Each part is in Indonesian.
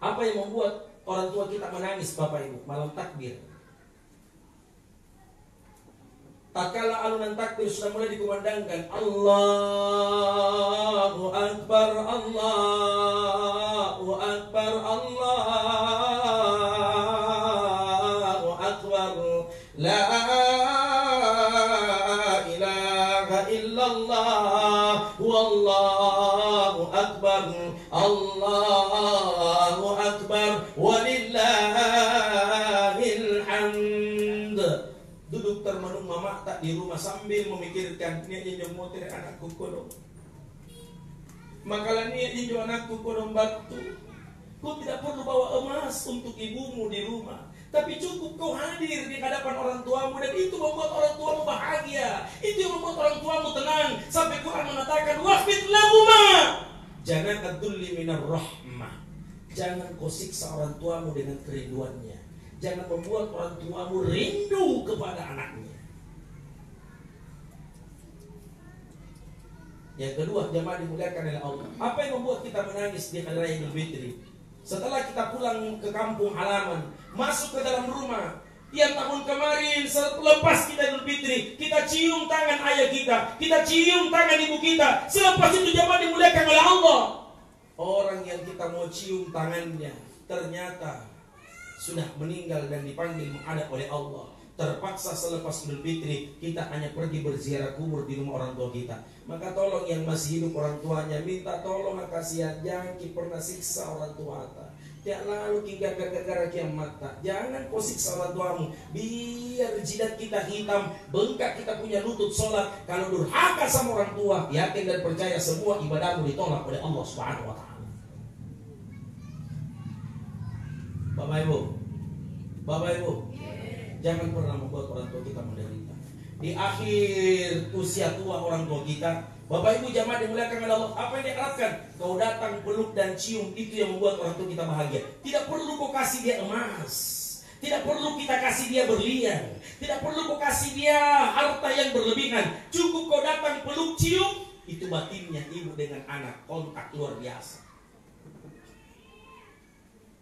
Apa yang membuat orang tua kita menangis Bapak Ibu malam takbir? Tatkala alunan takbir sudah mulai dikumandangkan, Allahu Akbar, Allahu Akbar, Allahu Akbar, La ilaha illallah, Wallahu Akbar, Allahu Akbar, walillahil hamd. Duduk termenung mama tak di rumah sambil memikirkan niat jinjong motor anakku kodong. Makalah niat jinjong anakku kodong batu. Kau tidak perlu bawa emas untuk ibumu di rumah, tapi cukup kau hadir di hadapan orang tuamu, dan itu membuat orang tuamu bahagia. Itu yang membuat orang tuamu tenang. Sampai Quran mengatakan wafid lahuma. Jangan adulli minar rahmah. Jangan kau siksa orang tuamu dengan kerinduannya. Jangan membuat orang tuamu rindu kepada anaknya. Yang kedua, jamaah dimuliakan oleh Allah. Apa yang membuat kita menangis di hari raya Idul Fitri? Setelah kita pulang ke kampung halaman, masuk ke dalam rumah, yang tahun kemarin selepas kita Idul Fitri, kita cium tangan ayah kita cium tangan ibu kita. Selepas itu jamaah dimuliakan oleh Allah, orang yang kita mau cium tangannya ternyata sudah meninggal dan dipanggil menghadap oleh Allah. Terpaksa selepas Idul Fitri kita hanya pergi berziarah kubur di rumah orang tua kita. Maka tolong yang masih hidup orang tuanya, minta tolong, kasihan, jangan pernah siksa orang tua kita. Tiap lalu hingga gara-gara kiamat. Jangan kau siksa orang tuamu. Biar jidat kita hitam, bengkak kita punya lutut sholat. Kalau durhaka sama orang tua, yakin dan percaya semua ibadahmu ditolak oleh Allah Subhanahu wa Ta'ala. Bapak Ibu, jangan pernah membuat orang tua kita menderita. Di akhir usia tua orang tua kita, Bapak Ibu jamaah dimuliakan oleh Allah, apa yang diharapkan? Kau datang, peluk dan cium, itu yang membuat orang tua kita bahagia. Tidak perlu kau kasih dia emas, tidak perlu kita kasih dia berlian, tidak perlu kau kasih dia harta yang berlebihan. Cukup kau datang, peluk, cium, itu batinnya ibu dengan anak, kontak luar biasa.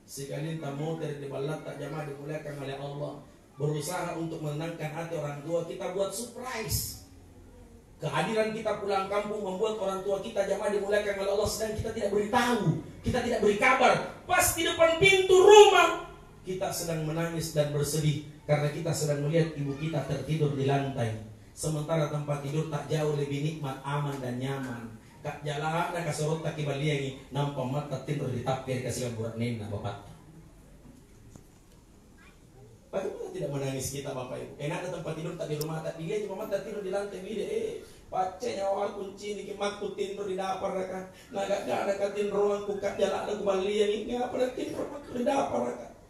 Sekali tamu dari balat tak jamaah dimuliakan oleh Allah, berusaha untuk menenangkan hati orang tua kita, buat surprise. Kehadiran kita pulang kampung membuat orang tua kita jamaah dimuliakan oleh Allah sedang kita tidak beritahu, kita tidak beri kabar. Pas di depan pintu rumah kita sedang menangis dan bersedih karena kita sedang melihat ibu kita tertidur di lantai, sementara tempat tidur tak jauh lebih nikmat, aman dan nyaman. Kak jalan nak kasorot tak kibaliangi nampak mata tidur di tapir kasih buat nena bapak. Bagaimana tidak menangis kita Bapak Ibu? Enak ada tempat tidur tak di rumah, tak dilihat cuma mata tidur di lantai ini. Pace nyawa kunci ni kimak tidur di dapur raka. Naga ada katin ruang kukat jalan ada kibaliangi ngapa ada tidur di dapur raka.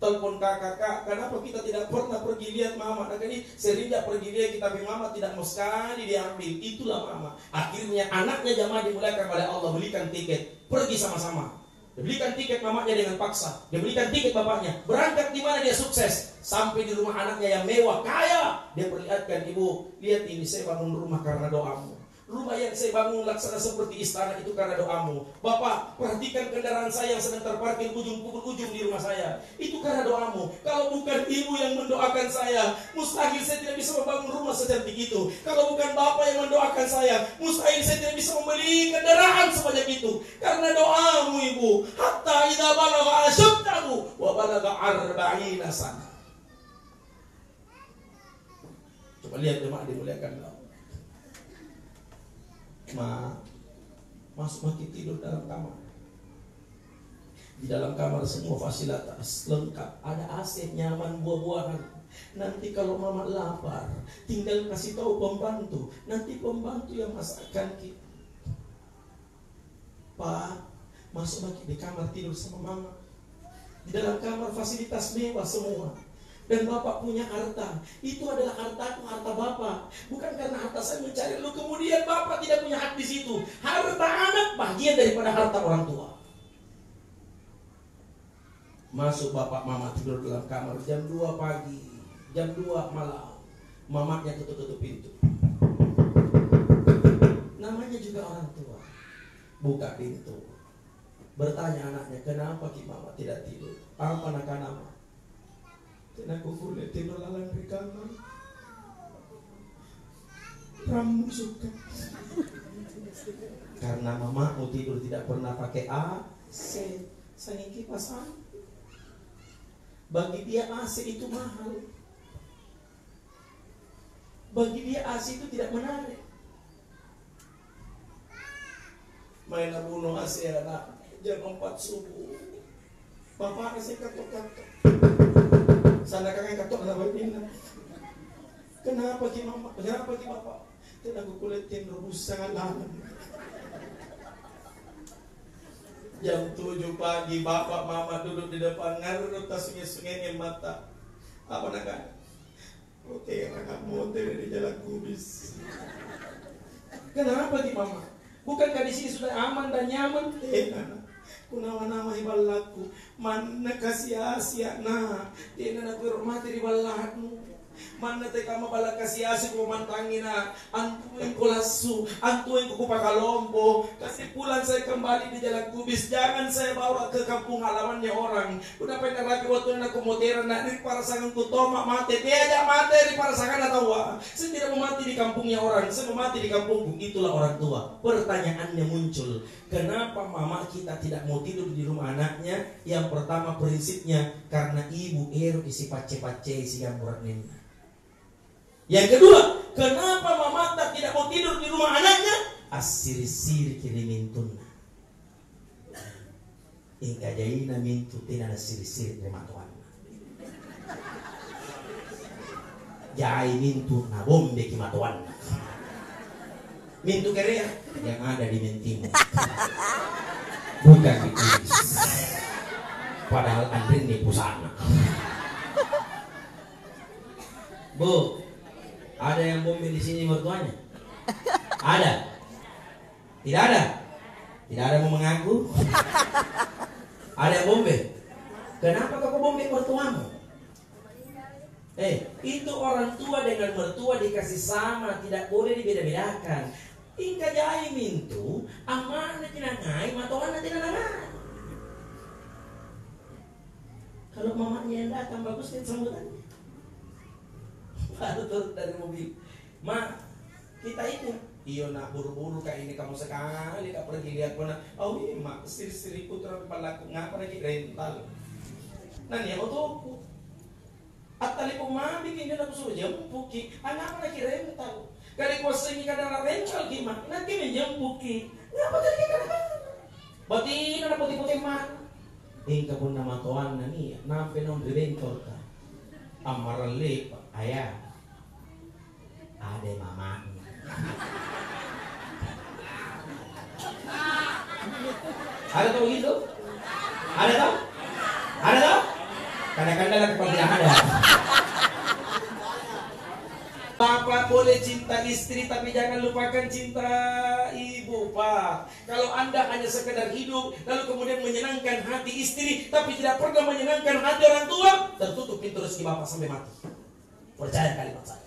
Telepon kakak, kenapa kita tidak pernah pergi lihat mama? Nah, ini serindak pergi lihat kita, tapi mama tidak mau sekali diambil. Itulah mama. Akhirnya anaknya jamaah dimuliakan oleh Allah, belikan tiket, pergi sama-sama. Dia belikan tiket mamanya dengan paksa, dia belikan tiket bapaknya. Berangkat di mana dia sukses, sampai di rumah anaknya yang mewah, kaya. Dia perlihatkan, ibu, lihat ini saya bangun rumah karena doamu. Rumah yang saya bangun laksana seperti istana itu karena doamu. Bapak, perhatikan kendaraan saya yang sedang terparkir ujung di rumah saya. Itu karena doamu. Kalau bukan ibu yang mendoakan saya, mustahil saya tidak bisa membangun rumah secantik itu. Kalau bukan bapak yang mendoakan saya, mustahil saya tidak bisa membeli kendaraan sebanyak itu. Karena doamu ibu. Hatta idza balagha ashuddahu wa balagha 40 sana. Coba lihat jemaah dimuliakan Allah. Masuk makin tidur dalam kamar. Di dalam kamar semua fasilitas lengkap, ada AC, nyaman, buah-buahan. Nanti kalau mama lapar, tinggal kasih tahu pembantu, nanti pembantu yang masakkan kita. Pak, masuk makin di kamar tidur sama mama. Di dalam kamar fasilitas mewah semua. Dan bapak punya harta, itu adalah hartaku, harta bapak. Bukan karena harta saya mencari lu, kemudian bapak tidak punya hak di situ. Harta anak bagian daripada harta orang tua. Masuk bapak mama tidur dalam kamar jam 2 pagi, jam 2 malam. Mamanya tutup pintu. Namanya juga orang tua. Buka pintu. Bertanya anaknya, kenapa ki mama tidak tidur? Apa nak nama? Tidak kukulit tidur lalang di kamar. Ramu suka. Karena mamamu tidur tidak pernah pakai AC, saya kipas angin. Bagi dia AC itu mahal. Bagi dia AC itu tidak menarik. Main bunuh AC anak jam 4 subuh. Bapak kasih katok-katok. Sana kakak katok ada begini. Kenapa ki mama? Kenapa ki bapak? Tidak aku kulitin rebus sangat lama. Jam 7 pagi bapak mama duduk di depan ngarut tas sungai-sungai mata. Apa nak? Oke, anak monte di jalan kubis. Kenapa di mama? Bukankah di sini sudah aman dan nyaman? Anak. Kunawa-nawa ibalaku, mana kasih asia nah, dia nak hormati di balakmu. Mana te kama bala kasih asia ko mantangina, antuin ko lasu, antuin ko pakalompo, kasih pulang saya kembali di jalan kubis, jangan saya bawa ke kampung halamannya orang. Udah pengen rapi waktu nak kumotera nak di parasangan ku tomak mati, dia aja mati di parasangan atau wah. Saya tidak mau mati di kampungnya orang, saya mau mati di kampungku. Itulah orang tua. Pertanyaannya muncul, kenapa mama kita tidak mau tidur di rumah anaknya? Yang pertama prinsipnya karena ibu isi pace-pace isi gamburan ini. Yang kedua, kenapa mama tidak mau tidur di rumah anaknya? Asiri-siri kirimin tunna. Ingka jaina mintu tina asiri-siri terima Tuhan. Jai mintu na bombe kimatuan. Mintu kerea yang ada di mentimu. Bukan di kulis. Padahal Andrin di pusana. Bu, ada yang bombe di sini mertuanya? Ada? Tidak ada? Tidak ada mau mengaku? Ada yang bombe? Kenapa kau bombe mertuamu? Itu orang tua dengan mertua dikasih sama, tidak boleh dibeda-bedakan. Ingka jai mintu, aman tidak ngai, matoan tidak ngai. Kalau mamanya yang datang bagus kan sambutannya. Baru turun dari mobil, ma kita itu, iyo nak buru-buru kayak ini kamu sekali tak pergi lihat mana? Oh iya mak, istri-istriku terlalu palaku ngapa lagi rental? Nah nih otoku, atali puma bikin dia nak suruh jempuki, ngapa lagi rental? Kali kuasa ini kadang rental gimana? Nanti menjempuki, ngapa tadi kita nak? Batin ada putih-putih man, ingka pun nama tuan nani, nampe non rental ka, amaran lepa, ayah. Ada mama. Ada tuh gitu? Ada tuh? Ada tuh? Kadang-kadang kalau tidak ada. Bapak boleh cinta istri tapi jangan lupakan cinta ibu, Pak. Kalau Anda hanya sekedar hidup lalu kemudian menyenangkan hati istri tapi tidak pernah menyenangkan hati orang tua, tertutup pintu rezeki Bapak sampai mati. Percaya kalimat saya.